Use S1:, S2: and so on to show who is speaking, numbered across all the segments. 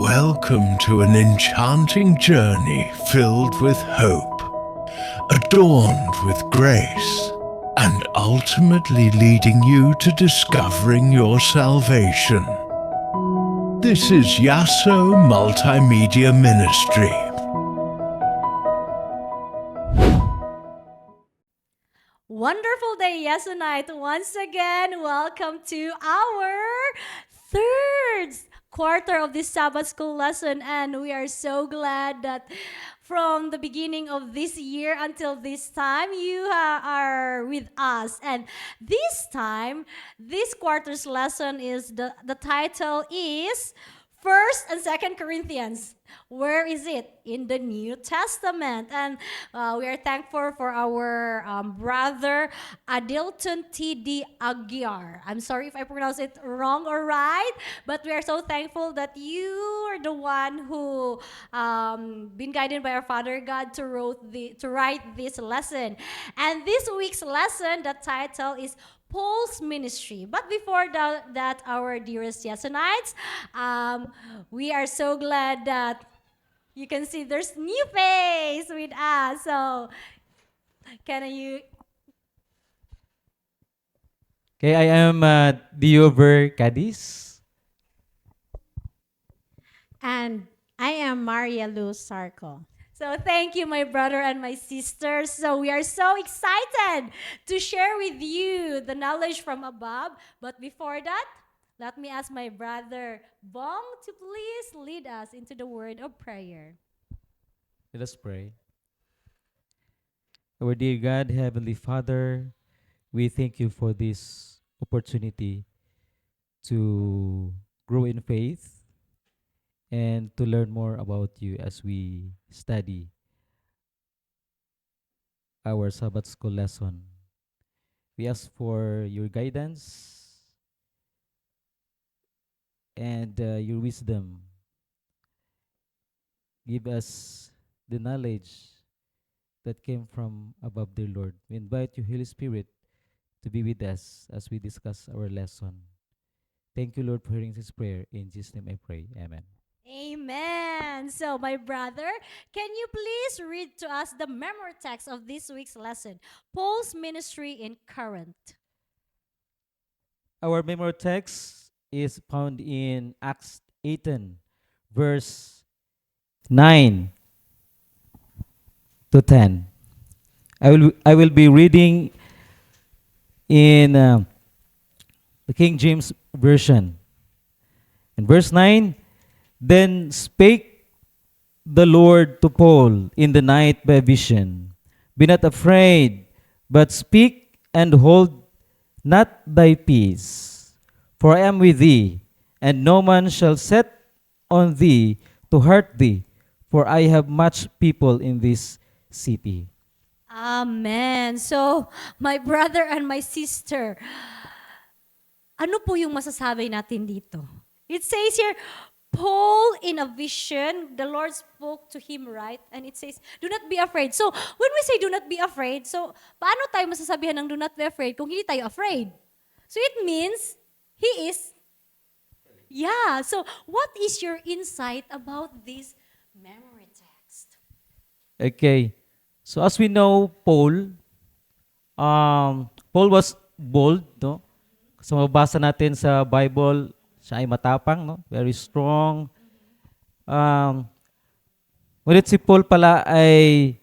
S1: Welcome to an enchanting journey filled with hope, adorned with grace, and ultimately leading you to discovering your salvation. This is Yasso Multimedia Ministry.
S2: Wonderful day, Yesonite. Once again, welcome to our third quarter of this Sabbath school lesson. And we are so glad that from the beginning of this year until this time, you are with us. And this time, this quarter's lesson is the title is First and Second Corinthians. Where is it? In the New Testament. And we are thankful for our brother Adilton T.D. Aguiar. I'm sorry if I pronounce it wrong or right, but we are so thankful that you are the one who been guided by our Father God to write this lesson. And this week's lesson, the title is Paul's ministry. But before that, our dearest Yesonites, we are so glad that you can see there's new face with us. So, can you?
S3: Okay, I am Diover Cadiz.
S4: And I am Maria Luz Sarco.
S2: So thank you, my brother and my sisters. So we are so excited to share with you the knowledge from above. But before that, let me ask my brother Bong to please lead us into the word of prayer.
S3: Let us pray. Our dear God, Heavenly Father, we thank you for this opportunity to grow in faith and to learn more about you as we study our Sabbath school lesson. We ask for your guidance and your wisdom. Give us the knowledge that came from above, dear Lord. We invite you, Holy Spirit, to be with us as we discuss our lesson. Thank you, Lord, for hearing this prayer. In Jesus' name I pray. Amen.
S2: Amen. So, my brother, can you please read to us the memory text of this week's lesson? Paul's ministry in Corinth.
S3: Our memory text is found in Acts 18, verse 9 to 10. I will be reading in the King James Version. In verse 9, then spake the Lord to Paul in the night by vision, be not afraid, but speak and hold not thy peace. For I am with thee, and no man shall set on thee to hurt thee, for I have much people in this city.
S2: Amen. So, my brother and my sister, ano po yung masasabi natin dito? It says here, Paul in a vision, the Lord spoke to him, right? And it says, do not be afraid. So, when we say do not be afraid, so paano tayo masasabihan ng do not be afraid kung hindi tayo afraid? So, it means, he is, yeah. So, what is your insight about this memory text?
S3: Okay. So as we know, Paul was bold, no? So mabasa natin sa Bible, siya ay matapang, no? Very strong. Ngunit si Paul pala ay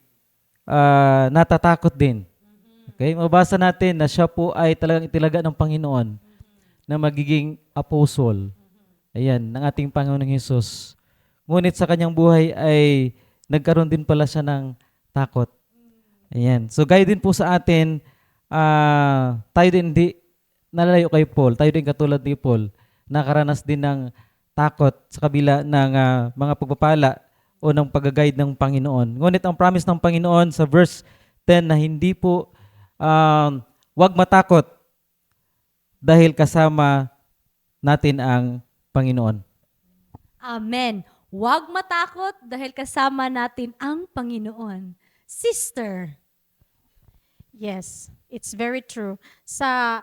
S3: natatakot din. Okay? Mabasa natin na siya po ay talagang itilaga ng Panginoon na magiging apostle. Ayan, ng ating Panginoong Hesus. Ngunit sa kanyang buhay ay nagkaroon din pala siya ng takot. Ayan. So gaya din po sa atin, tayo din hindi nalalayo kay Paul. Tayo din katulad ni Paul, nakaranas din ng takot sa kabila ng mga pagpapala o ng pag-guide ng Panginoon. Ngunit ang promise ng Panginoon sa verse 10 na hindi po wag matakot dahil kasama natin ang Panginoon.
S2: Amen. Huwag matakot dahil kasama natin ang Panginoon. Sister.
S4: Yes, it's very true. Sa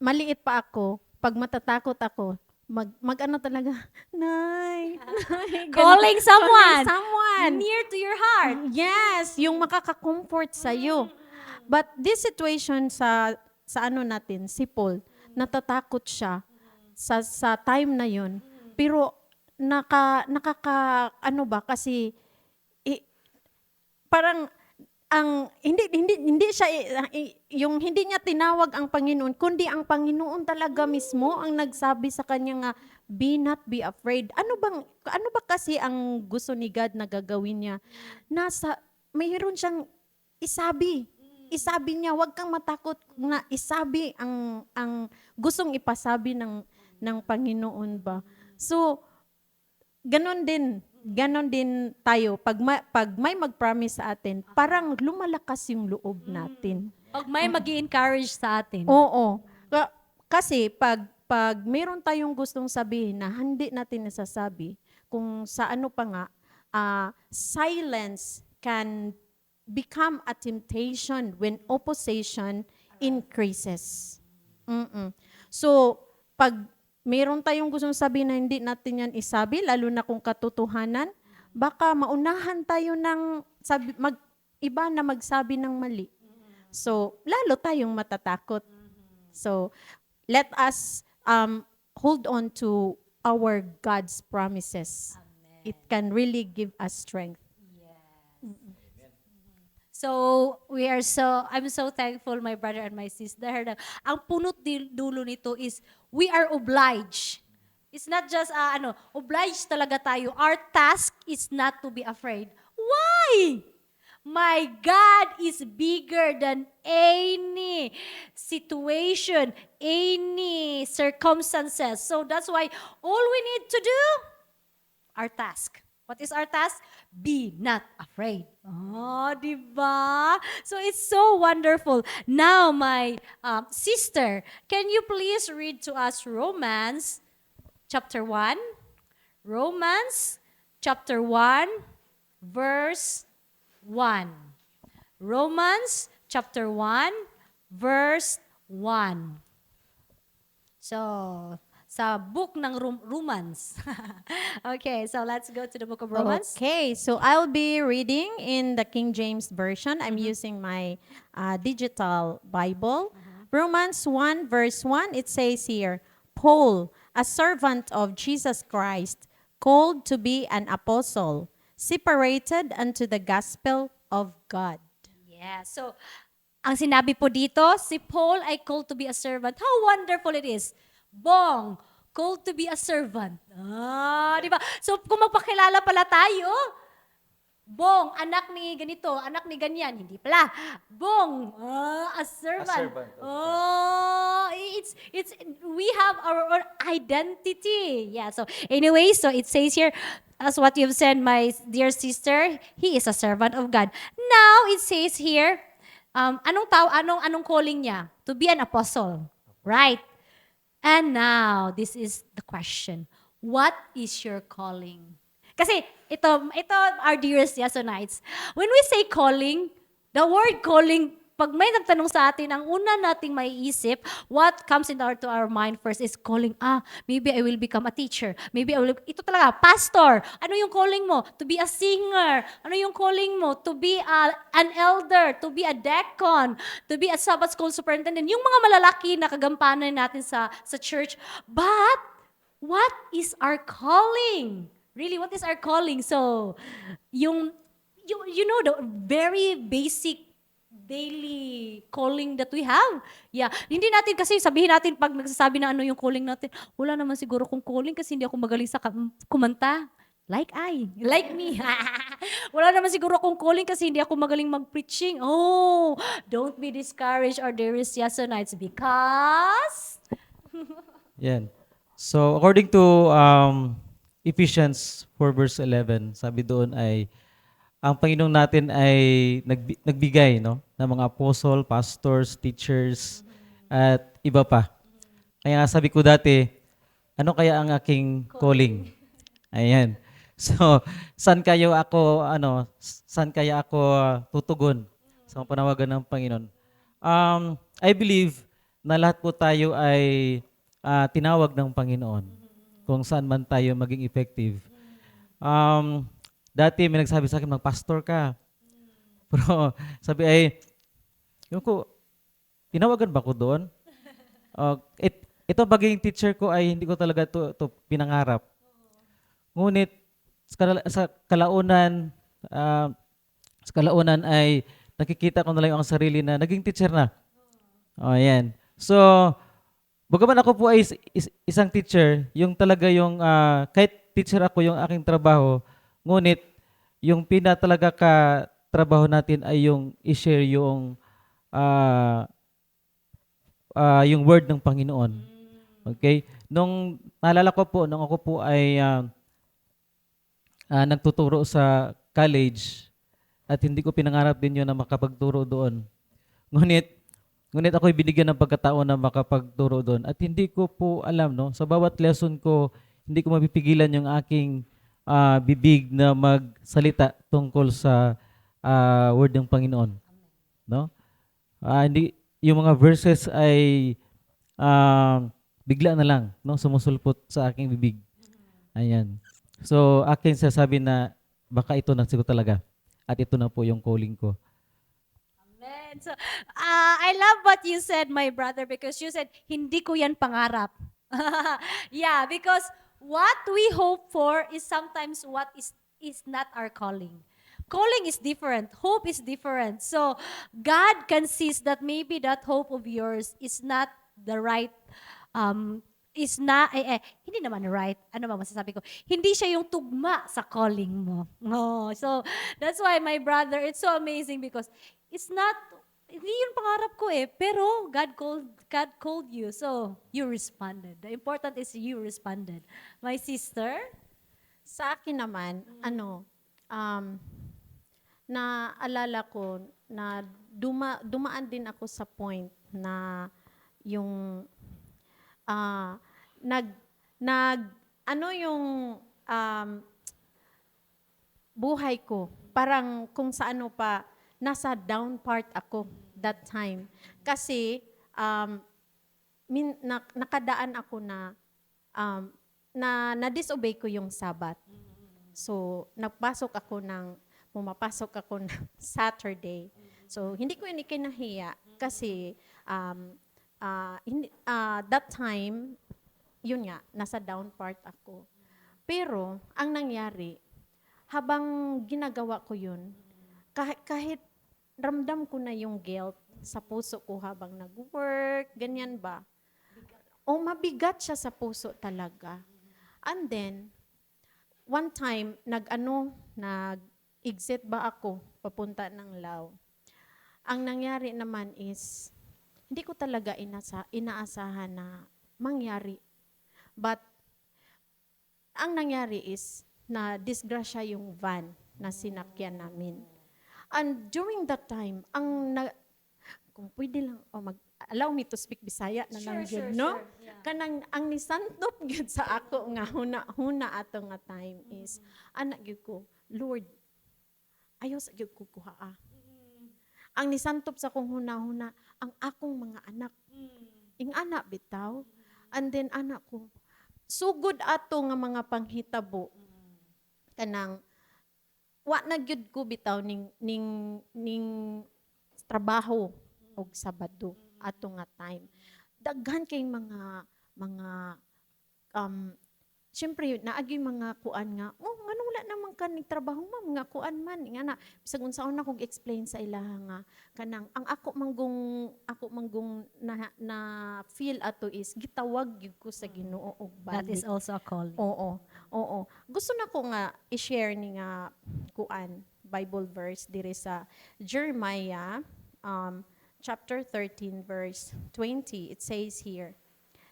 S4: maliit pa ako, pag matatakot ako, mag-ano talaga, Nay, Nay,
S2: Calling someone.
S4: Calling someone.
S2: Near to your heart.
S4: Yes, yung makaka-comfort sa iyo. But this situation sa ano natin, si Paul, natatakot siya sa time na yun. Pero nakaka ano ba kasi parang ang hindi siya yung hindi niya tinawag ang Panginoon kundi ang Panginoon talaga mismo ang nagsabi sa kanya nga be not be afraid. Ano ba kasi ang gusto ni God na gagawin niya? Mayroon siyang isabi niya, wag kang matakot na isabi ang gustong ipasabi ng Panginoon ba. So ganon din tayo pag may mag-promise sa atin, parang lumalakas yung loob natin.
S2: Pag may mag-encourage sa atin.
S4: Oo. Kasi pag meron tayong gustong sabihin na hindi natin nasasabi, kung sa ano pa nga, silence can become a temptation when opposition increases. So, pag meron tayong gustong sabihin na hindi natin yan isabi, lalo na kung katotohanan, baka maunahan tayo ng iba na magsabi ng mali. So, lalo tayong matatakot. So, let us hold on to our God's promises. It can really give us strength.
S2: So, I'm so thankful, my brother and my sister. Ang punot dulo nito is, we are obliged. It's not just, obliged talaga tayo. Our task is not to be afraid. Why? My God is bigger than any situation, any circumstances. So that's why all we need to do, our task. What is our task? Be not afraid. Oh, diba? So it's so wonderful. Now, my sister, can you please read to us Romans chapter 1? Romans chapter 1, verse 1. Romans chapter 1, verse 1. So, sa book ng Romans. Okay, so let's go to the book of Romans.
S4: Okay, so I'll be reading in the King James Version. I'm using my digital Bible. Romans 1 verse 1, it says here, Paul, a servant of Jesus Christ, called to be an apostle, separated unto the gospel of God.
S2: Yeah, so ang sinabi po dito, si Paul ay called to be a servant. How wonderful it is. Bong, called to be a servant. Di ba? So, kung magpakilala pala tayo, Bong, anak ni ganito, anak ni ganyan. Hindi pala. Bong, a servant. We have our own identity. Yeah, so anyway, so it says here, as what you've said, my dear sister, he is a servant of God. Now, it says here, anong calling niya? To be an apostle. Right? And now, this is the question. What is your calling? Kasi ito our dearest Yasonites. When we say calling, the word calling, pag may nagtanong sa atin, ang una nating maiisip, what comes into our mind first is calling, maybe I will become a teacher. Maybe I will, ito talaga, pastor. Ano yung calling mo? To be a singer. Ano yung calling mo? To be an elder, to be a deacon, to be a Sabbath school superintendent. Yung mga malalaki na kagampanan natin sa church. But, what is our calling? Really, what is our calling? So, you know, the very basic daily calling that we have. Yeah. Hindi natin kasi sabihin natin pag nagsasabi na ano yung calling natin, wala naman siguro kung calling kasi hindi ako magaling sa kumanta. Like me. Wala naman siguro akong calling kasi hindi ako magaling mag-preaching. Oh, don't be discouraged or dearest Yasonites because...
S3: Yan. So, according to Ephesians 4 verse 11, sabi doon ay, ang Panginoon natin ay nagbigay ng mga apostle, pastors, teachers, at iba pa. Kaya sabi ko dati, ano kaya ang aking calling? Ayan. So, saan kaya ako tutugon sa panawagan ng Panginoon? I believe na lahat po tayo ay tinawag ng Panginoon. kung saan man tayo maging effective. Dati may nagsabi sa akin, mag-pastor ka. Pero sabi ay, yung ko, tinawagan ba ko doon? Ito maging teacher ko ay hindi ko talaga to pinangarap. Ngunit sa kalaunan, sa kalaunan ay nakikita ko na lang ang sarili na naging teacher na. Ayan. So, bagaman ako po ay isang teacher, yung talaga yung, kahit teacher ako yung aking trabaho, ngunit yung talaga trabaho natin ay yung i-share yung word ng Panginoon. Okay? Nung naalala ko po, nung ako po ay nagtuturo sa college at hindi ko pinangarap din yun na makapagturo doon. Ngunit ako'y binigyan ng pagkataon na makapagturo doon at hindi ko po alam, no? Sa bawat lesson ko, hindi ko mapipigilan yung aking bibig na magsalita tungkol sa word ng Panginoon, no? Hindi yung mga verses ay bigla na lang, no, sumusulpot sa aking bibig. Ayan. So, akin sasabi na baka ito na siguro talaga at ito na po yung calling ko.
S2: Amen. So, I love what you said, my brother, because you said, hindi ko yan pangarap. Yeah, because what we hope for is sometimes what is not our calling. Calling is different. Hope is different. So, God can see that maybe that hope of yours is not the right, hindi naman right. Ano ba masasabi ko? Hindi siya yung tugma sa calling mo. Oh, so, that's why, my brother, it's so amazing because it's not, hindi yun pangarap ko pero God called you. So, you responded. The important is you responded. My sister?
S4: Sa akin naman, naalala ko na dumaan din ako sa point na yung buhay ko parang kung sa ano pa nasa down part ako that time kasi nakadaan ako na na-disobey ko yung Sabbath. So pumapasok ako ng Saturday. So, hindi ko yun ikinahiya kasi that time, yun nga, nasa down part ako. Pero, ang nangyari, habang ginagawa ko yun, kahit ramdam ko na yung guilt sa puso ko habang nag-work, ganyan ba? O mabigat siya sa puso talaga. And then, one time, nag-exit ba ako papunta ng Lao. Ang nangyari naman is, hindi ko talaga inaasahan na mangyari. But, ang nangyari is, na disgrasya yung van na sinakyan namin. And during that time, kung pwede lang, allow me to speak Bisaya na lang yun, no?
S2: Sure. Yeah.
S4: Kanang ang nisantop gyud sa ako nga huna ato nga time is anak gyud ko, Lord, ayaw sa gyud ko kuha. Ang nisantop sa kong huna-huna ang akong mga anak. Ing anak bitaw. And then anak ko, sugod ato nga mga panghitabo. Kanang wa na gyud ko bitaw ning trabaho og Sabado ato nga time. Daghan kay mga syempre naagi mga kuan nga nganong wala naman ka ning trabaho ma'am nga kuan man nga na bisag unsaon na kog explain sa ilaha nga kanang ang ako manggong na feel ato is gitawag gyud ko sa Ginoo og balik.
S2: That is also a calling.
S4: Oo. Gusto na ko nga i-share ni nga kuan Bible verse diri sa Jeremiah chapter 13 verse 20. It says here,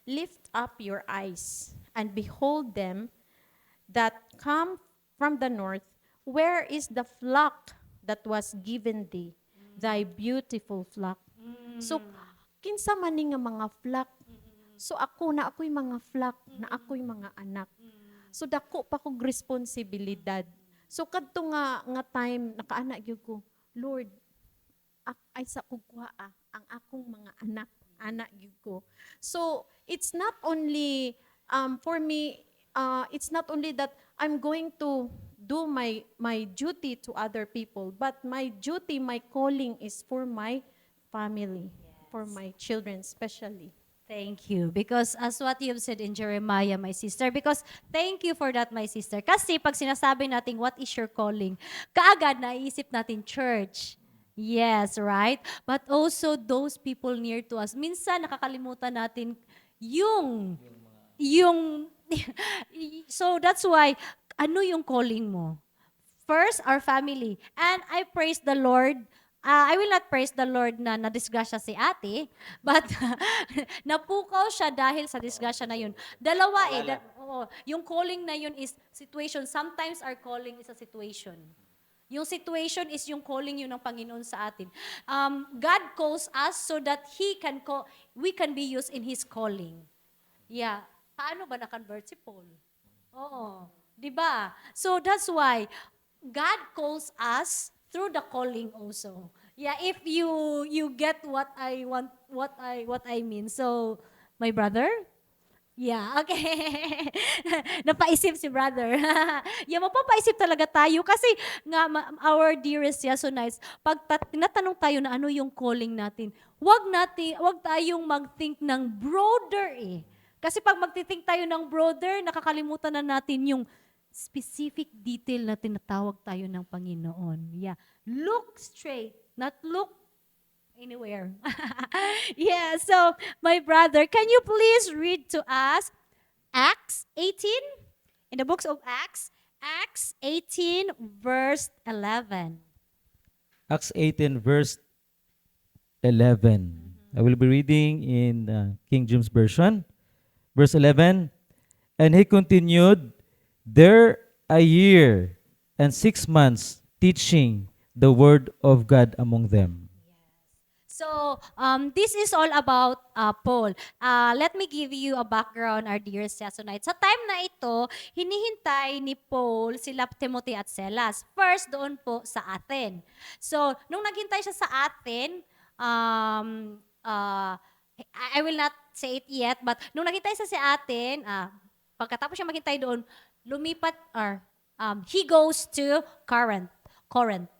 S4: "Lift up your eyes and behold them that come from the north. Where is the flock that was given thee, thy beautiful flock?" So, kinsa man ni nga mga flock. So, ako'y mga flock, na ako'y mga anak. So, dako pa kog responsibilidad. So, kadto nga time, nakaanak gyud ko, Lord, ay sa kugwa ang akong mga anak gyud ko. So, it's not only for me it's not only that I'm going to do my duty to other people, but my duty, my calling is for my family, for my children especially.
S2: Thank you. Because as what you've said in Jeremiah, my sister, because thank you for that, my sister. Kasi pag sinasabi natin, what is your calling? Kaagad naisip natin church. Yes, right? But also those people near to us. Minsan nakakalimutan natin yung so that's why, ano yung calling mo? First, our family. And I praise the Lord. I will not praise the Lord na nadisgrasya si ate, but napukaw siya dahil sa disgrasya na yun. Dalawa oo, yung calling na yun is situation. Sometimes our calling is a situation. Yung situation is yung calling yun ng Panginoon sa atin. God calls us so that we can be used in His calling. Yeah. Paano ba na-convert si Paul? Oo. Di ba? So that's why God calls us through the calling also. Yeah, if you get what I want, what I mean. So, my brother? Yeah, okay. Napaisip si brother. Yeah, mapapaisip talaga tayo kasi nga our dearest Yasonites, pag tinatanong tayo na ano yung calling natin, wag tayong mag-think ng broader eh. Kasi pag magti-think tayo ng broader, nakakalimutan na natin yung specific detail na tinatawag tayo ng Panginoon. Yeah. Look straight, not look anywhere. Yeah, so my brother, can you please read to us Acts 18? In the books of Acts 18 verse 11.
S3: Acts 18 verse 11. I will be reading in King James Version. Verse 11, and he continued there a year and 6 months teaching the word of God among them.
S2: So, this is all about Paul. Let me give you a background, our dearest Yasonites. Sa time na ito, hinihintay ni Paul sila Timothy at Silas. First, doon po sa Athens. So, nung naghintay siya sa Athens, I will not say it yet, but nung naghintay siya sa Athens, pagkatapos siya maghintay doon, lumipat, or he goes to Corinth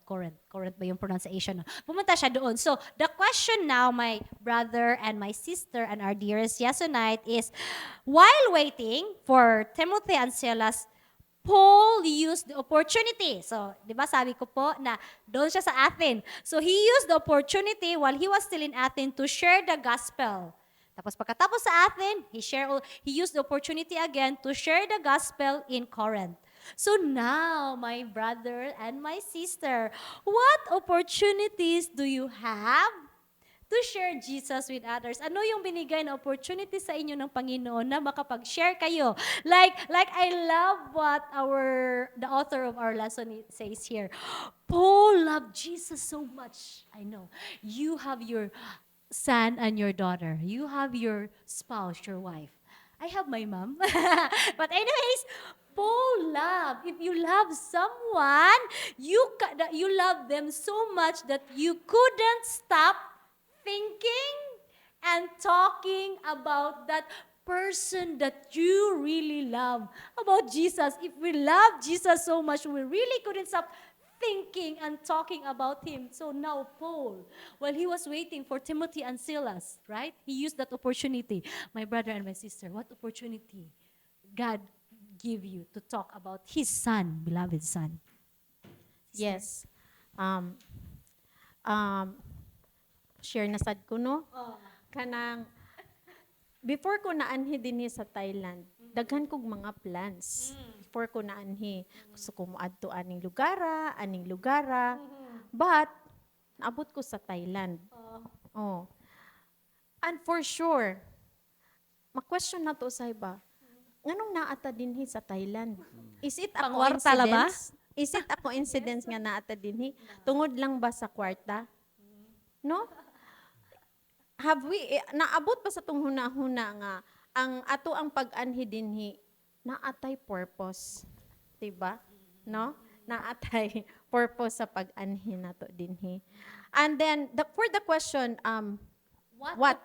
S2: ba yung pronunciation? Pumunta siya doon. So, the question now, my brother and my sister and our dearest Yasonite is, while waiting for Timothy and Silas, Paul used the opportunity. So, di ba sabi ko po na doon siya sa Athens. So, he used the opportunity while he was still in Athens to share the gospel. Tapos pagkatapos sa Athens, he used the opportunity again to share the gospel in Corinth. So now, my brother and my sister, what opportunities do you have to share Jesus with others? Ano yung binigay na opportunity sa inyo ng Panginoon na makapag-share kayo? Like I love what the author of our lesson says here. Paul loved Jesus so much. I know. You have your son and your daughter. You have your spouse, your wife. I have my mom. But anyways, Paul love. If you love someone, you love them so much that you couldn't stop thinking and talking about that person that you really love, about Jesus. If we love Jesus so much, we really couldn't stop thinking and talking about him. So now Paul, while he was waiting for Timothy and Silas, right? He used that opportunity. My brother and my sister, what opportunity God give you to talk about his son, beloved son?
S4: Yes. Share na sad ko, no? Kanang, before ko naanhi dinhi sa Thailand, daghan kog mga plans. Before ko naanhi, gusto ko moadto aning lugara. But, naabot ko sa Thailand. Oh. And for sure, ma-question na to sa iba, nganong naata dinhi sa Thailand? Is it a
S2: Pangwarta la ba?
S4: coincidence? Is it a coincidence nga naata dinhi? Tungod lang ba sa kwarta? No? Have we, naabot pa sa tong huna-huna nga, ang ato ang pag-anhi dinhi, naatay purpose. Diba? No? Naatay purpose sa pag-anhi nato dinhi. And then, for the question, What?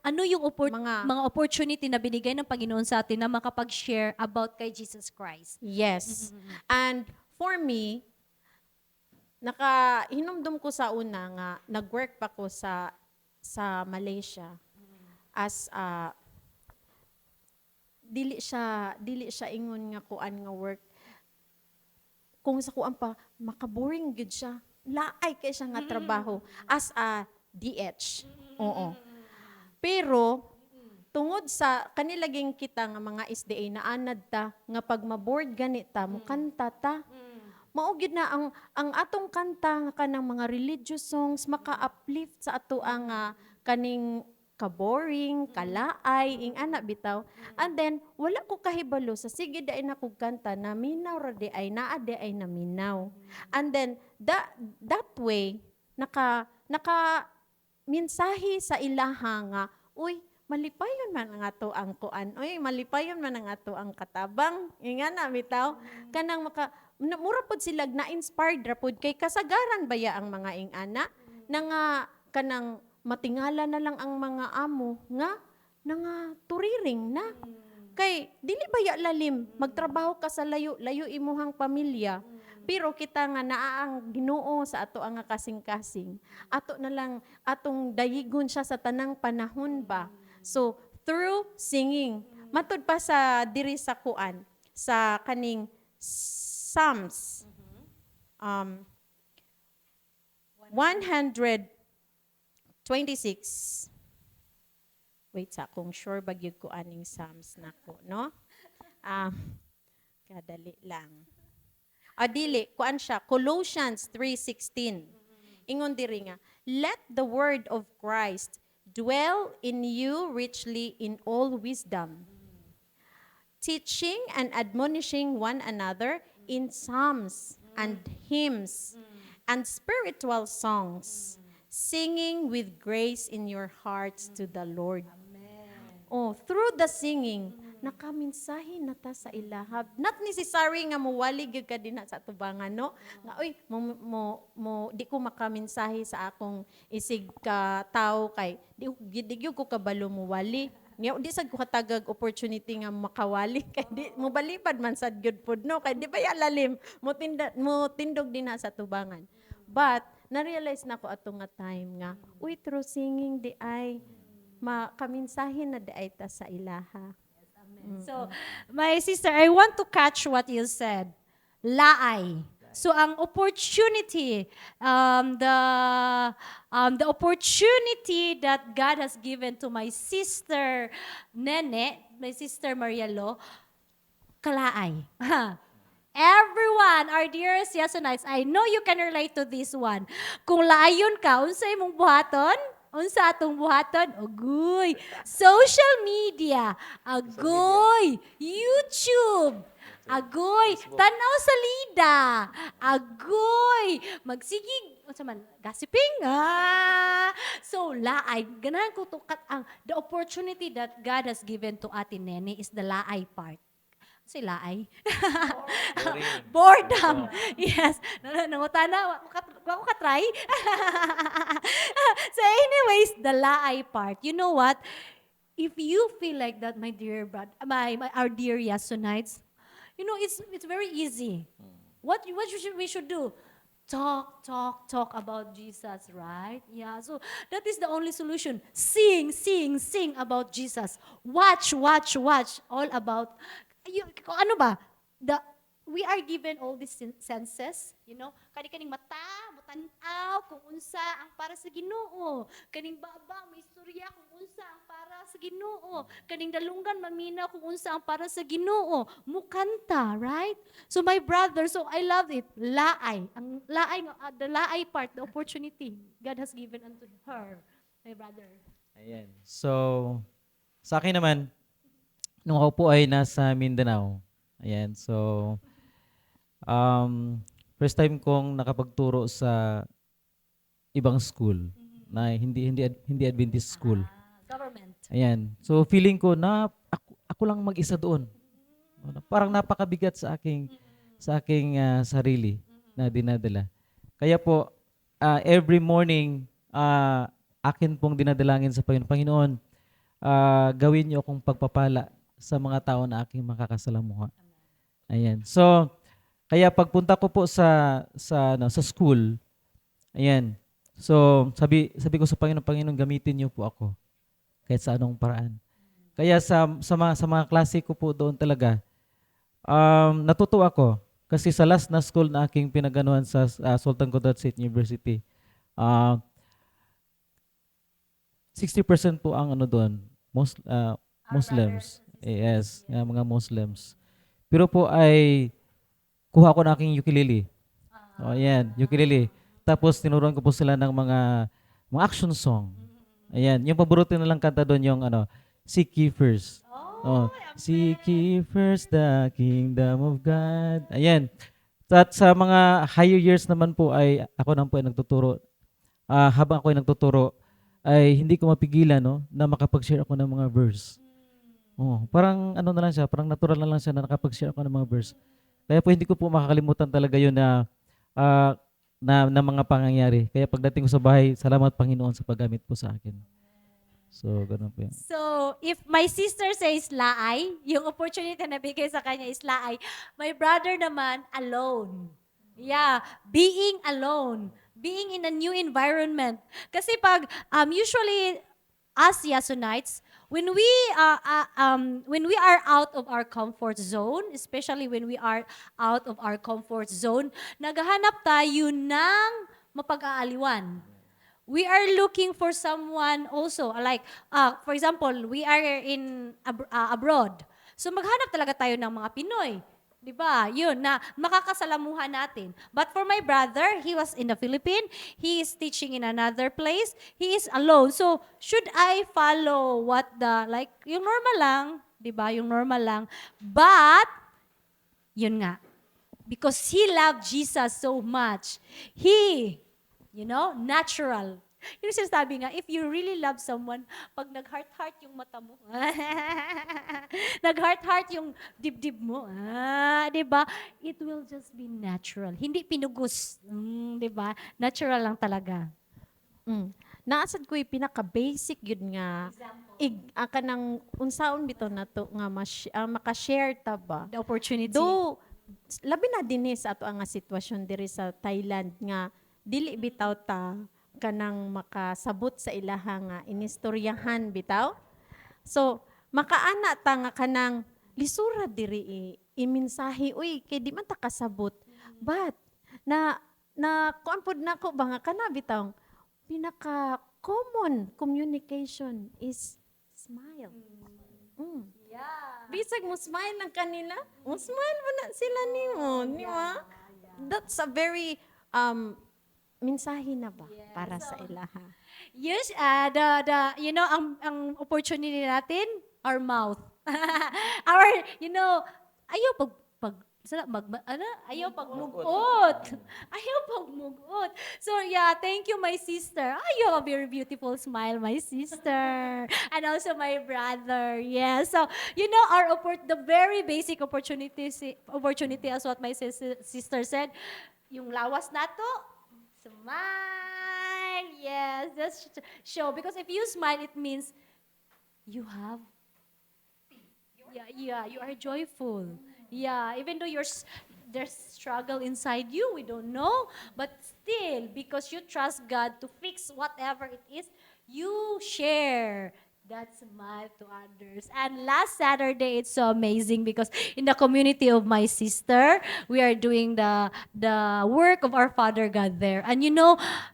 S2: Ano yung
S4: Mga-
S2: mga opportunity na binigay ng Panginoon sa atin na makapag-share about kay Jesus Christ?
S4: Yes. And for me, hinumdum ko sa una nga nag-work pa ko sa Malaysia as dili siya ingon nga kuan nga work. Kung sa kuan pa makaboring gyud siya. Laay kay siya nga trabaho as a DH. Oo. Pero tungod sa kanilaging kita nga mga SDA na anad ta nga pag ma-board ganita mo kanta ta. Mao gyud na ang atong kanta nga kanang mga religious songs maka-uplift sa ato ang kaning ka-boring, kalaay, ing ana bitaw. And then wala ko kahibalo sa sige daay na kog kanta na minaw ra di ay naa di ay naminaw. And then that way naka mensahe sa ilaha nga uy malipayon man ang ato ang kuan. Uy, malipayon man ang ato ang katabang. Inga na bitaw kanang mura pod sila na-inspired ra pod kay kasagaran baya ang mga ingana na nga kanang matingala na lang ang mga amo nga turiring na kay dili baya lalim magtrabaho ka sa layo imuhang pamilya pero kita nga naa ang Ginoo sa ato ang kasing-kasing ato na lang atong dayigon siya sa tanang panahon ba so through singing matud pa sa diri sa kuan sa kaning Psalms 126. Wait sa kung sure bagyod ko aning Psalms nako, no? Kadali lang. Dili, kuan siya, Colossians 3:16. Ingon diri nga, let the word of Christ dwell in you richly in all wisdom, teaching and admonishing one another in psalms and hymns and spiritual songs, singing with grace in your hearts to the Lord. Oh, through the singing, nakaminsahe na ta sa ilahab. Not necessary nga muwali gyud ka dinha sa tubangan, no? Nga oy, di ko makaminsahe sa akong isig ka tao kay di gyud ko kabalo muwali. Nga di sad ko katagag opportunity nga makawali kay di mo balipad man sad gyud pod no kay di ba ya lalim mo tindog dinha sa tubangan. But na-realize na ko atong nga time nga uy through singing di ay makaminsahin na di ay ta sa ilaha.
S2: So, my sister, I want to catch what you said. Laay. So, ang opportunity, the opportunity that God has given to my sister Nene, my sister Maria Lo, kalaay. Everyone, our dearest Yasunites, I know you can relate to this one. Kung laayon ka, unsay mong buhaton? Unsa atong buhaton? Agoy. Social media. Agoy. YouTube. Agoy. Tanaw sa lida. Agoy. Magsigig. Unsa man? Gossiping. So, laay. Ganahan ko to the opportunity that God has given to Ate Nene is the laay part. Sila ay. Boredom. Yes. Nangutana, wako ka try. So anyways, the laay part. You know what? If you feel like that, my dear our dear Yasunites, you know, it's very easy. What we should do? Talk about Jesus, right? Yeah, so that is the only solution. Sing about Jesus. Watch all about ano ba? We are given all these senses, you know, kaning mata, mutanaw kung unsa ang para sa Ginoo, kaning baba may istorya kung unsa ang para sa Ginoo, kaning dalunggan maminaw kung unsa ang para sa Ginoo, mukanta, right? So my brother, so I love it. Laay, ang laay, the laay part, the opportunity God has given unto her, my brother.
S3: Ayan. So, sa akin naman, nung ako po ay nasa Mindanao, ayan, so, first time kong nakapagturo sa ibang school, na hindi Adventist school.
S2: Government.
S3: Ayan, so feeling ko na ako lang mag-isa doon. Parang napakabigat sa aking sarili na dinadala. Kaya po, every morning, akin pong dinadalangin sa Panginoon, Panginoon, gawin niyo akong pagpapala sa mga tao na aking makakasalamuha. Ayan. So, kaya pagpunta ko po sa school, ayan. So, sabi ko sa Panginoon, Panginoon, gamitin niyo po ako kahit sa anong paraan. Kaya sa mga klase ko po doon talaga, natutuwa ako kasi sa last na school na aking pinaganuhan sa Sultan Kudarat State University, 60% po ang ano doon, Muslims. Yes, mga Muslims. Pero po ay kuha ko na aking ukulele. Oh, ayan, ukulele. Tapos tinuruan ko po sila ng mga action song. Ayan, yung paborito nilang kanta doon yung Seek ye first. Oh, seek ye first the kingdom of God. Ayan. At sa mga higher years naman po ay ako naman po ay nagtuturo. Habang ako ay nagtuturo, ay hindi ko mapigilan na makapag-share ako ng mga verse. Oh, parang na lang siya, parang natural na lang siya na nakapag-share ako ng mga verse. Kaya po hindi ko po makakalimutan talaga yun na mga pangyayari. Kaya pagdating ko sa bahay, salamat Panginoon sa paggamit po sa akin. So, ganun po yun.
S2: So, if my sister says laay, yung opportunity na bigay sa kanya is laay. My brother naman, alone. Yeah, being alone. Being in a new environment. Kasi usually, us Yasunites, when we are out of our comfort zone, especially when we are out of our comfort zone, naghahanap tayo ng mapag-aaliwan. We are looking for someone also, like, for example, we are abroad. So maghanap talaga tayo ng mga Pinoy. Diba? Yun, na makakasalamuhan natin. But for my brother, he was in the Philippines. He is teaching in another place. He is alone. So, should I follow yung normal lang, diba? Yung normal lang. But, yun nga, because he loved Jesus so much, he, natural. Yung sinasabi nga, if you really love someone, pag nag-heart-heart yung mata mo, nag-heart-heart yung dibdib mo, diba? It will just be natural. Hindi pinugos. Diba? Natural lang talaga.
S4: Naasad ko yung pinaka-basic yun nga. Kanang unsaon bito na to nga makashare ta ba?
S2: The opportunity.
S4: Do, labi na dinis ato ang nga sitwasyon diri sa Thailand nga dili bitaw ta kanang makasabot sa ilaha nga inistoryahan bitaw. So, makaana ta nga kanang lisura diri iminsahe, uy, kay di man ta kasabot. But, kuan pod nako ba nga kana bitaw, pinaka-common communication is smile.
S2: Yeah.
S4: Bisag mo smile ng kanila, mo smile mo na sila nimo, di ba? That's a very mensahe na ba para sa ilaha?
S2: Yes, ang opportunity natin, our mouth. Ayaw pagmugot. Ayaw pagmugot. So yeah, thank you my sister. You have a very beautiful smile, my sister. And also my brother. Yeah. So, the very basic opportunity as what my sister said, yung lawas nato, smile. Yes, just show. Because if you smile, it means you have. Yeah, you are joyful. Yeah, even though there's struggle inside you, we don't know. But still, because you trust God to fix whatever it is, you share that smile to others. And last Saturday, it's so amazing because in the community of my sister, we are doing the work of our Father God there. And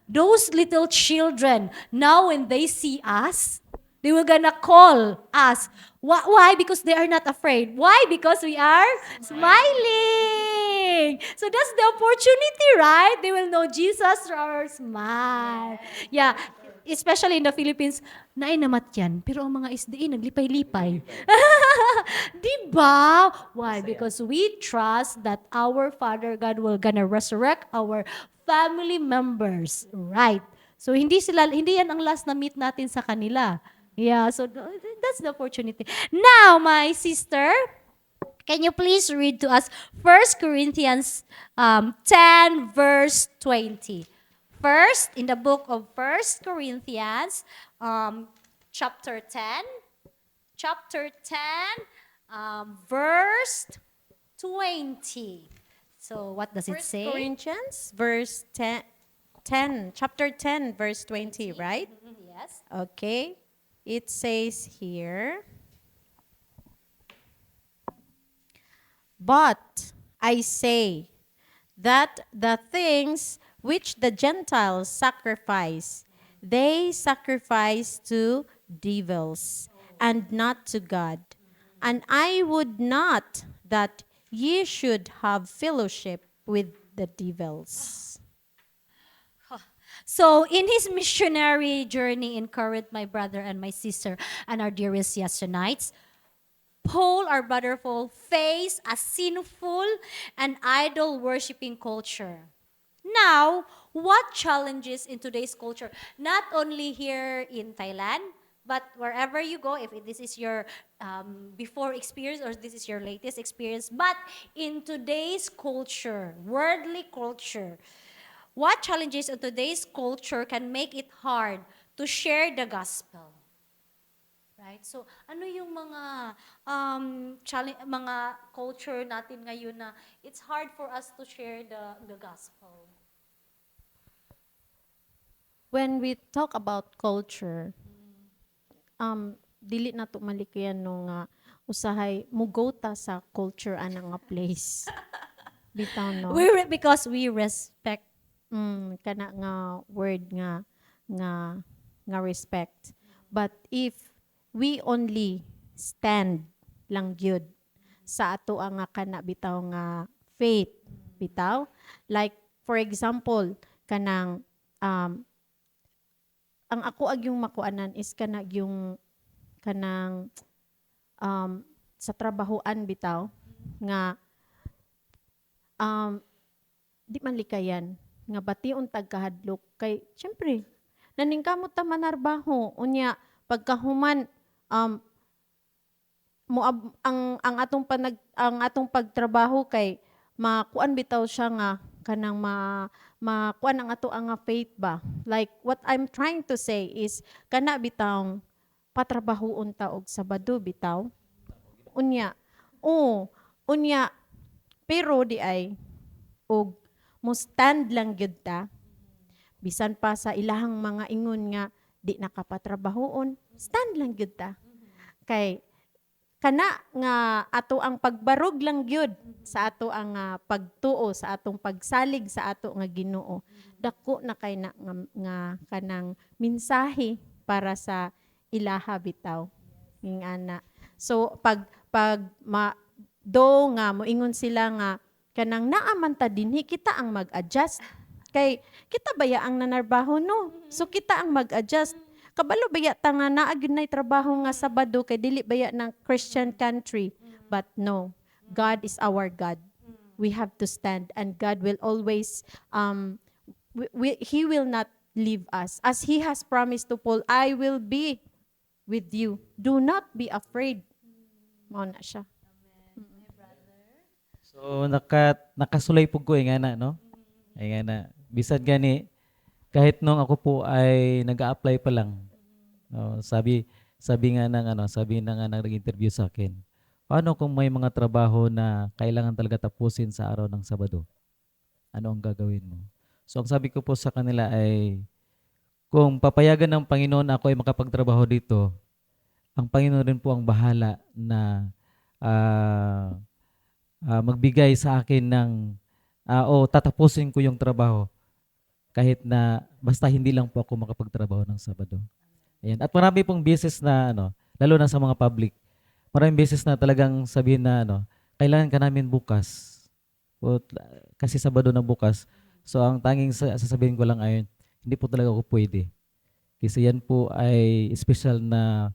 S2: those little children, now when they see us, they will gonna call us. Why? Because they are not afraid. Why? Because we are smiling. So that's the opportunity, right? They will know Jesus through our smile. Yeah. Especially in the Philippines, nainamat yan. Pero ang mga SDA, naglipay-lipay. Diba? Why? Because we trust that our Father God will gonna resurrect our family members. Right. So, hindi yan ang last na meet natin sa kanila. Yeah, so that's the opportunity. Now, my sister, can you please read to us 1 Corinthians 10, verse 20? 1 First, in the book of First Corinthians, chapter 10, verse 20. So what does it
S4: First
S2: say?
S4: Corinthians, chapter 10, verse 20, right?
S2: Yes.
S4: Okay. It says here, but I say that the things which the Gentiles sacrifice, they sacrifice to devils and not to God. And I would not that ye should have fellowship with the devils.
S2: So, in his missionary journey in Corinth, my brother and my sister and our dearest Yasonites, Paul, our brother Paul, faced a sinful and idol worshiping culture. Now, what challenges in today's culture, not only here in Thailand, but wherever you go, if this is your before experience or this is your latest experience, but in today's culture, worldly culture, what challenges in today's culture can make it hard to share the gospel? Right? So, ano yung mga mga culture natin ngayon na it's hard for us to share the gospel?
S4: When we talk about culture, dili na to malikayan no nga usahay mugota sa culture ana nga place. Bitaw no.
S2: Because we respect.
S4: Kana nga word nga respect. But if we only stand lang gyud sa ato ang nga kana bitaw nga faith bitaw, like for example kanang ang ako yung makuanan is kanang sa trabahoan bitaw nga di man likayan nga bation tagkahadlok kay syempre naningkamot ta manarbaho unya pagkahuman ang atong pagtrabaho kay makuan bitaw siya nga kanang makuan ang ato ang nga faith ba, like what I'm trying to say is kana bitaw patrabahoon ta og Sabado bitaw unya pero di ay og mo stand lang gyud ta bisan pa sa ilahang mga ingon nga di nakapatrabahoon, stand lang gyud ta kay kana nga ato ang pagbarog lang gyud sa ato ang pagtuo sa atong pagsalig sa ato nga Ginoo, dako na kay na nga kanang mensahe para sa ilaha bitaw ning ana. So pag do nga moingon sila nga kanang naaman ta dinhi kita ang mag-adjust kay kita baya ang nanarbaho no, so kita ang mag-adjust. Kabalo baya ta nga naa gyud nay trabaho nga Sabado kay dili baya ng Christian country, but no, God is our God. We have to stand and God will always He will not leave us as He has promised to Paul, I will be with you, do not be afraid. Mao na siya.
S3: So nakasulay pug ko nga na no. Ay nga na bisan gani kahit nung ako po ay nag-a-apply pa lang. Sabi nga ng nag-interview sa akin. Paano kung may mga trabaho na kailangan talaga tapusin sa araw ng Sabado? Ano ang gagawin mo? So ang sabi ko po sa kanila ay kung papayagan ng Panginoon ako ay makapagtrabaho dito, ang Panginoon rin po ang bahala na magbigay sa akin ng tatapusin ko yung trabaho kahit na basta hindi lang po ako makapagtrabaho ng Sabado. Ayan. At marami pong beses na lalo na sa mga public, maraming beses na talagang sabihin na kailangan ka namin bukas. Kasi Sabado na bukas. So ang tanging sasabihin ko lang ay hindi po talaga ako pwede. Kasi yan po ay special na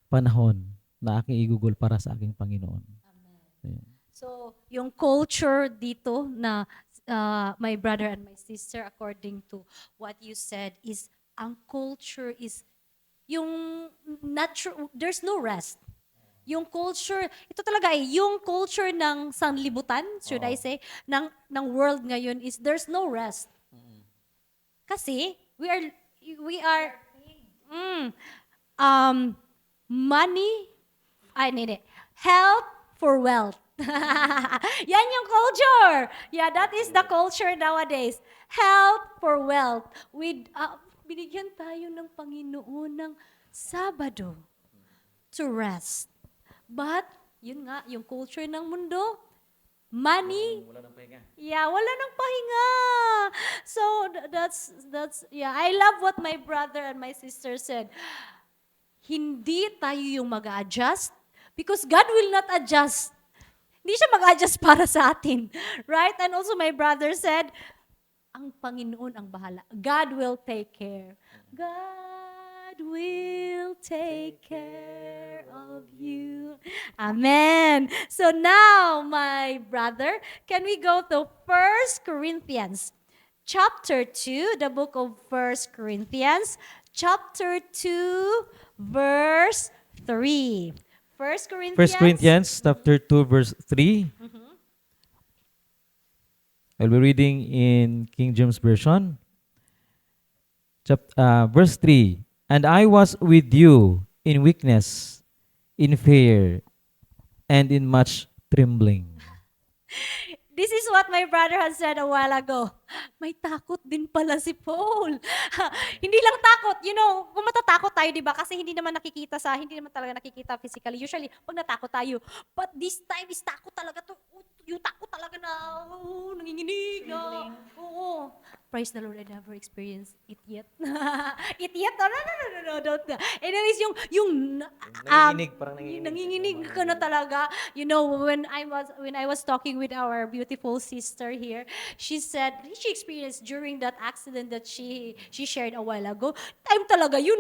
S3: panahon na aking igugol para sa aking Panginoon. Ayan.
S2: So, yung culture dito na my brother and my sister, according to what you said, is ang culture is yung natural, there's no rest. Yung culture, ito talaga yung culture ng sanlibutan, should I say, ng world ngayon is there's no rest. Kasi we are mm, um money I need it. Health for wealth. Yan yung culture. Yeah, that is the culture nowadays. Health for wealth. Binigyan tayo ng Panginoon ng Sabado to rest. But, yun nga, yung culture ng mundo, money, yeah, wala nang pahinga. So, yeah, I love what my brother and my sister said. Hindi tayo yung mag-adjust because God will not adjust. Hindi siya mag-adjust para sa atin. Right? And also my brother said, ang Panginoon ang bahala. God will take care. God will take care of you. Amen. So now, my brother, can we go to 1 Corinthians chapter 2, the book of 1 Corinthians, chapter 2, verse 3. 1 Corinthians.
S3: 1 Corinthians chapter 2 verse 3. I'll be reading in King James Version. Verse 3. And I was with you in weakness, in fear, and in much trembling.
S2: This is what my brother has said a while ago. May takot din pala si Paul. Hindi lang takot, kung matatakot tayo, di ba? Kasi hindi naman talaga nakikita physically. Usually, pag natakot tayo. But this time is takot talaga to. Yung takot talaga na nanginginig na. Oo. Praise the Lord, I never experienced it yet. It yet? No, don't. Anyways,
S3: Nanginginig, parang
S2: nanginginig ka na talaga. When I was talking with our beautiful sister here, she said she experienced during that accident that she shared a while ago. Time talaga yun.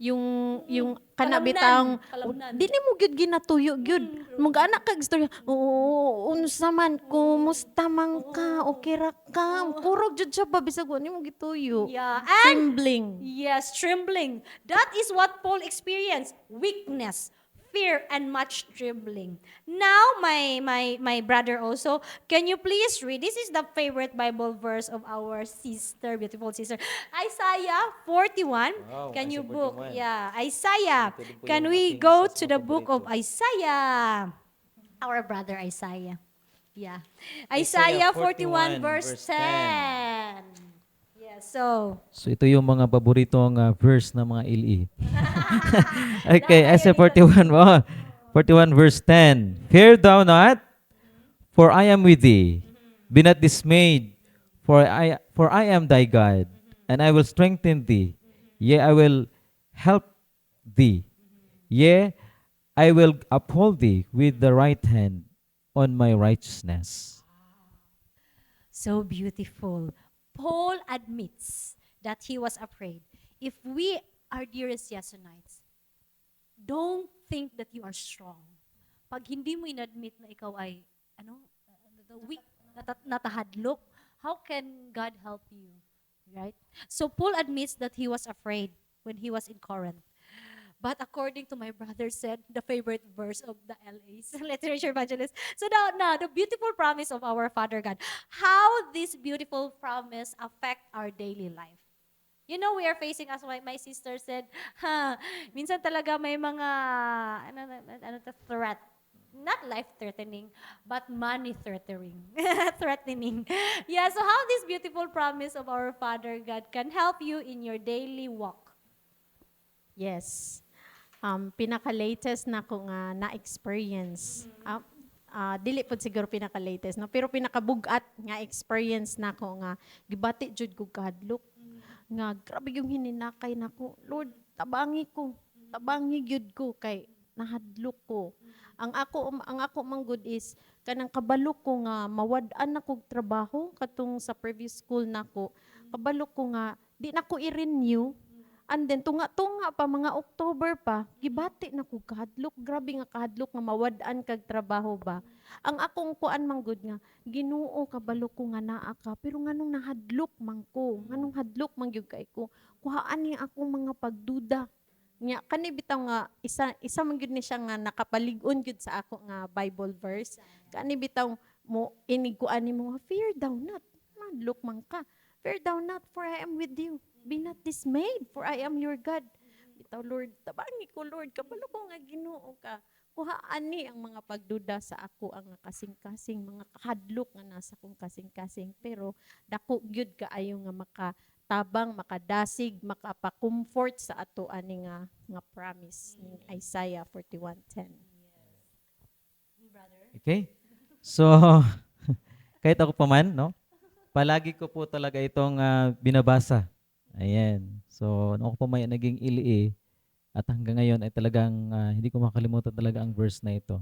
S4: Yung kanabitang
S2: Kalamnan.
S4: dili mo gyud ginatuyo gyud mag-anak kag istorya unsa man kumusta man ka okay ra ka kurog jud siya ba bisag wa nimo gituyo
S2: Yeah, and
S4: trembling
S2: yes, trembling. That is what Paul experienced. Weakness, fear, and much trembling. Now, my brother also, can you please read? This is the favorite Bible verse of our sister, beautiful sister. Isaiah 41.
S3: Wow,
S2: Can you
S3: Isaiah
S2: book?
S3: 41.
S2: Yeah, Isaiah.
S3: Ito din po
S2: Can
S3: yung
S2: we
S3: aking
S2: go
S3: isa
S2: to
S3: sa
S2: the book of
S3: paborito.
S2: Isaiah? Our brother Isaiah. Yeah.
S3: Isaiah
S2: Isaiah 41
S3: 41
S2: verse
S3: verse
S2: 10. Yeah, so
S3: So ito yung mga paboritong verse ng mga LE. Okay, Isaiah 41. 41 verse 10. Fear thou not, for I am with thee. Be not dismayed, for I am thy God, and I will strengthen thee. Yea, I will help thee. Yea, I will uphold thee with the right hand on my righteousness.
S2: so beautiful. Paul admits that he was afraid. If we are dearest Yesonites, don't think that you are strong. Pag hindi mo inadmit na ikaw ay, weak, natahadlok, how can God help you? Right? So Paul admits that he was afraid when he was in Corinth. But according to my brother said, the favorite verse of the LA's literature evangelist. So now, the beautiful promise of our Father God. How this beautiful promise affect our daily life? We are facing, as my sister said, minsan talaga may mga, threat. Not life-threatening, but money-threatening. Threatening. Yeah, so how this beautiful promise of our Father God can help you in your daily walk?
S4: yes pinaka-latest na ko nga na-experience. Dili pod siguro pinaka-latest, no? Pero pinaka-bugat nga experience na ko nga gibati jud ko kahadlok. Nga grabe yung hininakay nako. Lord, tabangi gyud ko kay nahadlok ko. Ang ako manggod is kanang kabalo ko nga mawad-an na kog trabaho katong sa previous school nako. Kabalo ko nga di na ko i-renew. And then, tunga pa, mga October pa, gibati na ko kahadlok. Grabe nga kahadlok nga mawad-an kag trabaho ba. Ang akong kuan manggod nga, Ginoo kabalo ko nga naa ka, pero nganong nahadlok man ko, nganong hadlok man gyud kay ko, kuhaan niya akong mga pagduda. Nya kani bitaw nga isa man gyud ni siya nga nakapalig-on gyud sa ako nga Bible verse. Kani bitaw mo iniguan nimo nga fear thou not. mahadlok man ka. Fear thou not, for I am with you. Be not dismayed, for I am your God. Bitaw, Lord, tabangi ko, Lord, kabalo ko nga Ginoo ka. Kuhaan ni ang mga pagduda sa ako ang kasing-kasing, mga kahadlok nga nasa kong kasing-kasing. Pero dako gyud kaayo nga makatabang, makadasig, makapakomfort sa ato ani nga promise ning Isaiah 41:10.
S3: Okay? So, kahit ako pa man, no? Palagi ko po talaga itong binabasa. Ayan. So, nung ako pa may naging ili at hanggang ngayon ay talagang hindi ko makalimutan talaga ang verse na ito.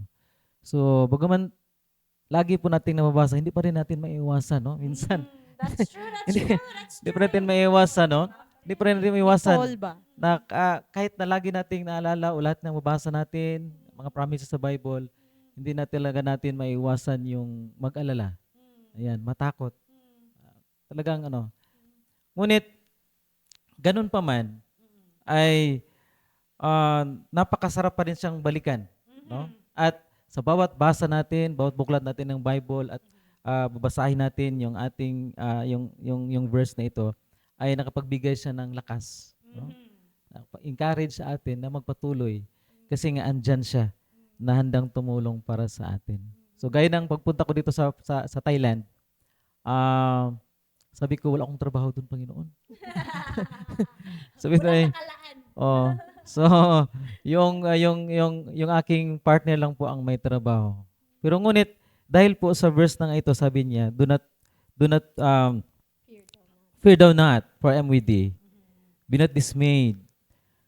S3: So, bagaman lagi po nating nababasa, hindi pa rin natin maiiwasan, no? Minsan,
S2: That's true, that's
S3: hindi,
S2: true, that's
S3: hindi
S2: true.
S3: pa natin maiiwasan, no? Hindi pa rin natin maiiwasan
S4: Paul ba?
S3: na kahit na lagi nating naalala o lahat ng mabasa natin, mga promises sa Bible, hindi na talaga natin maiiwasan yung mag-alala. Ayan, matakot. Talagang Ngunit, ganun pa man, ay napakasarap pa rin siyang balikan. No? At sa bawat basa natin, bawat buklat natin ng Bible at babasahin natin yung ating yung verse na ito ay nakapagbigay siya ng lakas, no? Encourage sa atin na magpatuloy kasi nga andyan siya na handang tumulong para sa atin. So gaya ng pagpunta ko dito sa Thailand, sabi ko wala akong trabaho doon, Panginoon. Sabi ko
S2: Nakalaan.
S3: oh. So, yung aking partner lang po ang may trabaho. Pero ngunit, dahil po sa verse na ito, sabi niya, do not fear thou not, for I am with thee. Be not dismayed.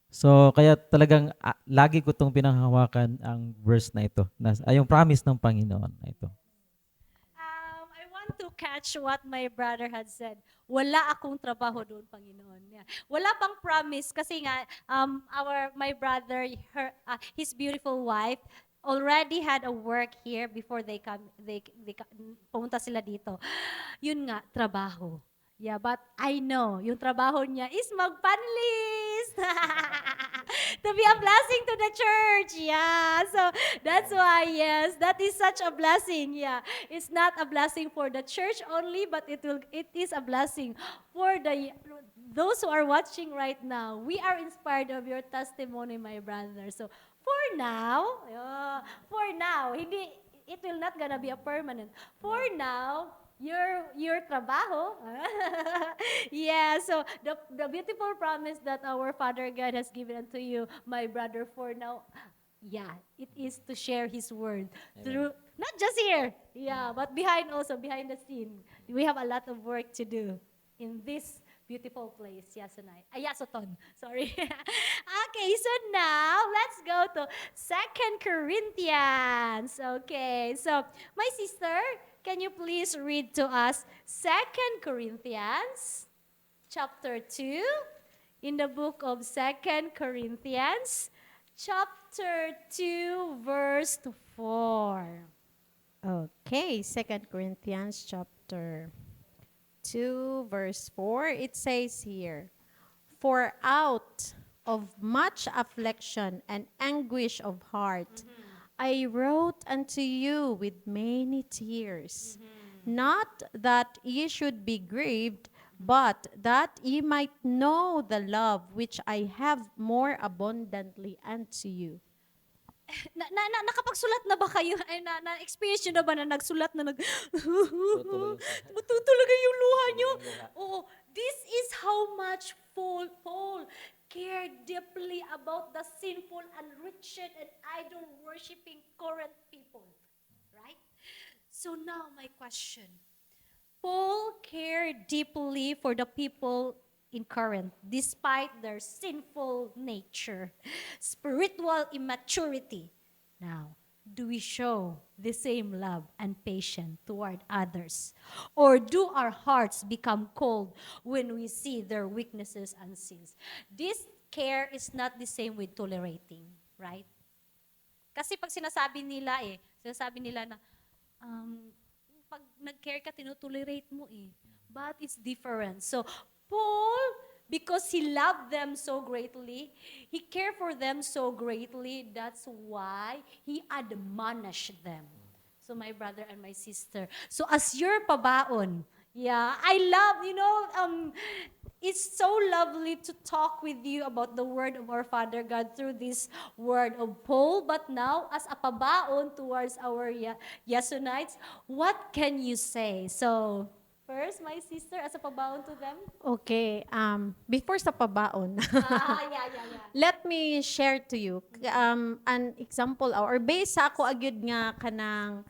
S3: So, kaya talagang lagi ko itong pinanghawakan ang verse na ito, yung promise ng Panginoon na ito.
S2: I want to catch what my brother had said. Wala akong trabaho doon, Panginoon. Yeah. Wala pang promise kasi nga my brother, his beautiful wife already had a work here before they pumunta sila dito. Yun nga, trabaho. Yeah, but I know, yung trabaho niya is magpanlist. To be a blessing to the church. Yeah, so that's why, yes, that is such a blessing. Yeah, it's not a blessing for the church only, but it is a blessing for those who are watching right now. We are inspired of your testimony, my brother. So for now, it will not gonna be a permanent. For now, your trabaho. Yeah, so the beautiful promise that our Father God has given unto you, my brother, for now, yeah, it is to share His word through, not just here, yeah, but behind the scene. We have a lot of work to do in this beautiful place, Yasoton. Sorry. Okay, so now let's go to 2 Corinthians. Okay, so my sister, can you please read to us 2 Corinthians chapter 2 in the book of 2 Corinthians chapter 2 verse 4.
S4: Okay, 2 Corinthians chapter 2 verse 4, it says here, "For out of much affliction and anguish of heart, I wrote unto you with many tears, not that ye should be grieved, but that ye might know the love which I have more abundantly unto you."
S2: Nakapagsulat na ba kayo? Ay, na-experience nyo na ba na nagsulat na matutulaga yung luha nyo? Oo. This is how much Paul cared deeply about the sinful and wretched and idol-worshipping current people. Right? So now my question. Paul cared deeply for the people in Corinth, despite their sinful nature, spiritual immaturity. Now, do we show the same love and patience toward others? Or do our hearts become cold when we see their weaknesses and sins? This care is not the same with tolerating, right? Kasi pag sinasabi nila na, pag nag-care ka, tinutolerate mo eh. But it's different. So, Paul, because he loved them so greatly, he cared for them so greatly, that's why he admonished them. So my brother and my sister, so as your pabaon, Yeah, I love, it's so lovely to talk with you about the word of our Father God through this word of Paul. But now, as a pabaon towards our Yesonites, what can you say? So, first, my sister, as a pabaon to them.
S4: Okay, before sa pabaon,
S2: Yeah, yeah, yeah.
S4: let me share to you an example or based sa ako agad nga kanang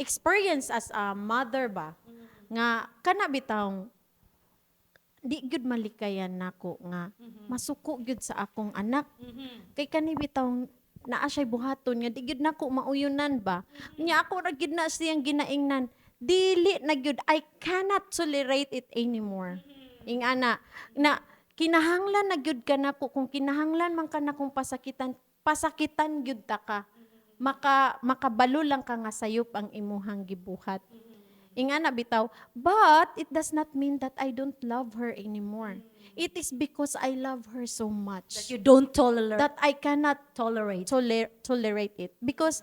S4: experience as a mother ba nga kana bitawng di gyud malikayan nako nga masuko gyud sa akong anak kay kani bitawng naa siya'y buhaton nga di gyud nako mauyunan ba nya ako ra gyud na siyang ginaingnan dili na gyud I cannot tolerate it anymore ingana na kinahanglan na gyud ka nako kung kinahanglan man ka nakong pasakitan gyud ta ka makabalo lang ka nga sayop ang imuhang gibuhat ingana bitaw, but it does not mean that I don't love her anymore. It is because I love her so much
S2: That you don't tolerate.
S4: that I cannot tolerate it. Because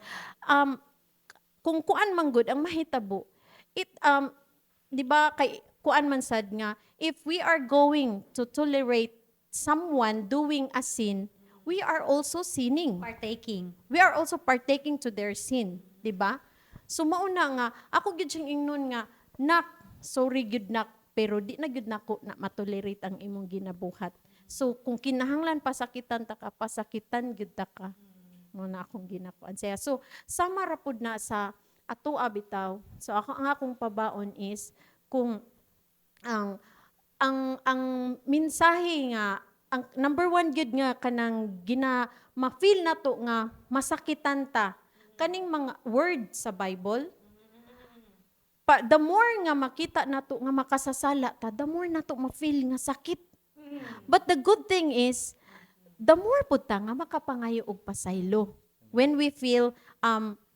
S4: kung kuan man good ang mahitabo, it di ba kay kuan man sad nga if we are going to tolerate someone doing a sin, we are also sinning.
S2: Partaking.
S4: We are also partaking to their sin, di ba? So mauna nga ako gyud siyang ingnon nga nak sorry gyud nak pero di na gyud nako na matolerate ang imong ginabuhat. So kung kinahanglan pasakitan ta ka pasakitan gyud ta ka. Mo na akong ginakuan siya. So sama ra pud na sa ato bitaw. So ako ang akong pabaon is kung ang mensahe nga ang number one gyud nga kanang ma-feel na to nga masakitan ta kaning mga word sa Bible. The more nga makita nato nga makasasala ta, the more nato ma-feel nga sakit. But the good thing is, the more pud ta nga makapangayo og pasaylo. When we feel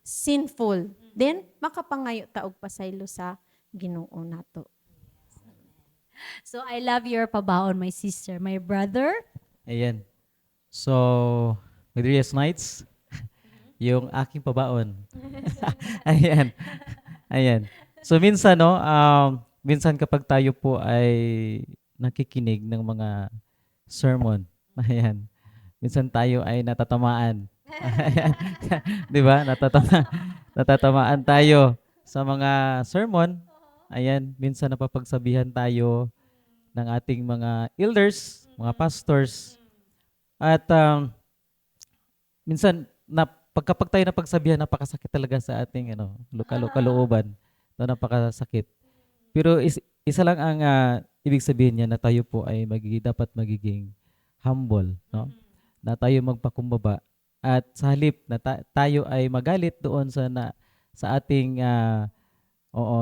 S4: sinful, then makapangayo ta og pasaylo sa Ginoo nato.
S2: So, I love your pabaon, my sister. My brother,
S3: Ayan. So, Madrias Nights, yung aking pabaon. Ayan. Ayan. So minsan no, minsan kapag tayo po ay nakikinig ng mga sermon, ayan. Minsan tayo ay natatamaan. Ayan. 'Di ba? Natatamaan tayo sa mga sermon. Ayan, minsan napapagsabihan tayo ng ating mga elders, mga pastors. At minsan kapag tayo napagsabihan, napakasakit talaga sa ating kalooban. No, napakasakit. Pero isa lang ang ibig sabihin niya na tayo po ay dapat magiging humble, no? Na tayo magpakumbaba at sa halip na tayo ay magalit doon sa ating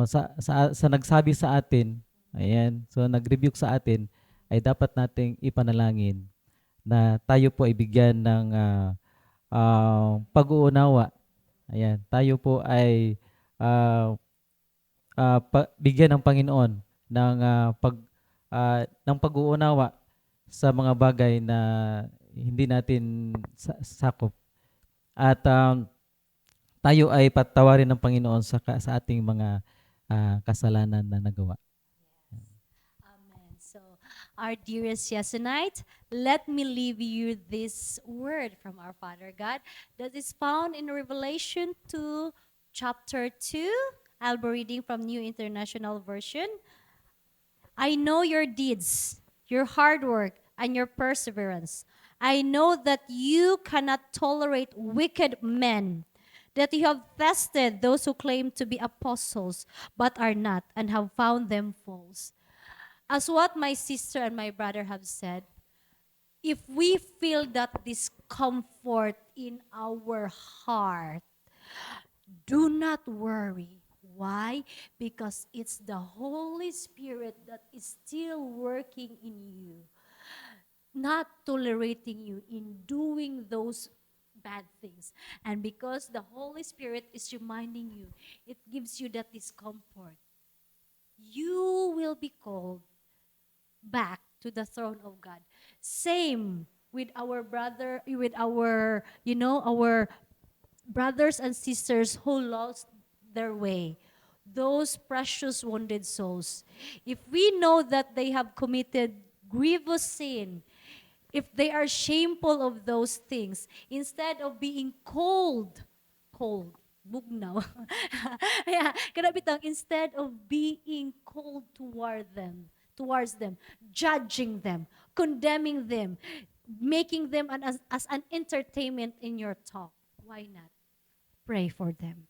S3: sa nagsabi sa atin, ayan, so nag-rebuke sa atin, ay dapat nating ipanalangin na tayo po ay bigyan ng pag-uunawa. Ayan, tayo po ay bigyan ng Panginoon ng pag-uunawa sa mga bagay na hindi natin sakop. At tayo ay patawarin ng Panginoon sa ating mga kasalanan na nagawa.
S2: amen. So, our dearest Yesonite, let me leave you this word from our Father God that is found in Revelation 2, chapter 2. I'll be reading from New International Version. I know your deeds, your hard work, and your perseverance. I know that you cannot tolerate wicked men, that you have tested those who claim to be apostles but are not, and have found them false. As what my sister and my brother have said, if we feel that discomfort in our heart, do not worry. Why? Because it's the Holy Spirit that is still working in you, not tolerating you in doing those bad things. And because the Holy Spirit is reminding you, it gives you that discomfort. You will be called back to the throne of God. Same with our our brothers and sisters who lost their way. those precious wounded souls. If we know that they have committed grievous sin, if they are shameful of those things, instead of being cold, bugnaw. Yeah, kana bitang, instead of being cold towards them, judging them, condemning them, making them as an entertainment in your talk, why not pray for them?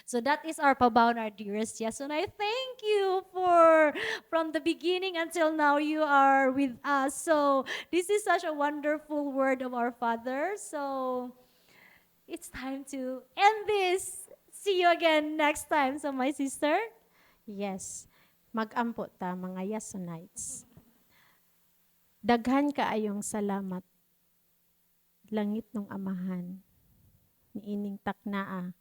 S2: So that is our pabaon, our dearest. Yes, and I thank you for from the beginning until now you are with us. So this is such a wonderful word of our Father. So it's time to end this. See you again next time. So my sister.
S4: Yes. Mag-ampo ta mga Yasonites. Daghan kaayong salamat langit ng Amahan niining taknaa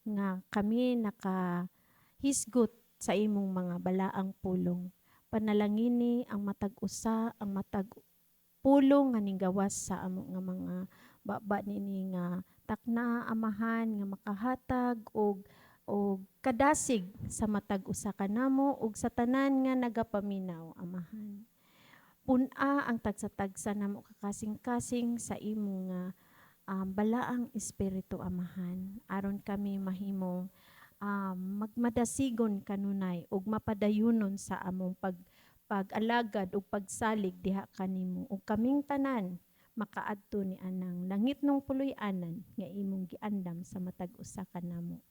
S4: nga kami nakahisgot sa imong mga balaang pulong. Panalangini ang matag usa, ang matag pulong nga ninggawas sa amo nga mga baba nini nga takna Amahan nga makahatag og kadasig sa matag usa kanamo ug sa tanan nga nagapaminaw Amahan. Puna ang tagsa-tagsa namo kakasing-kasing sa imo nga balaang espiritu Amahan aron kami mahimong magmadasigon kanunay ug mapadayunon sa among pag-alagad ug pagsalig diha kanimo ug kaming tanan makaadto ni anang langit nung puloy-anan nga imong giandam sa matag usa kanamo.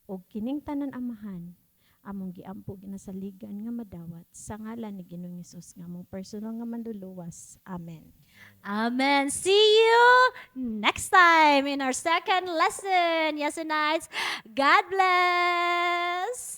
S4: Og kining tanan Amahan among giampo ginasaligan nga madawat sa ngalan ni Ginoong Hesus nga among personal nga manluluwas. Amen.
S2: Amen. See you next time in our second lesson. Yes, and nights. God bless.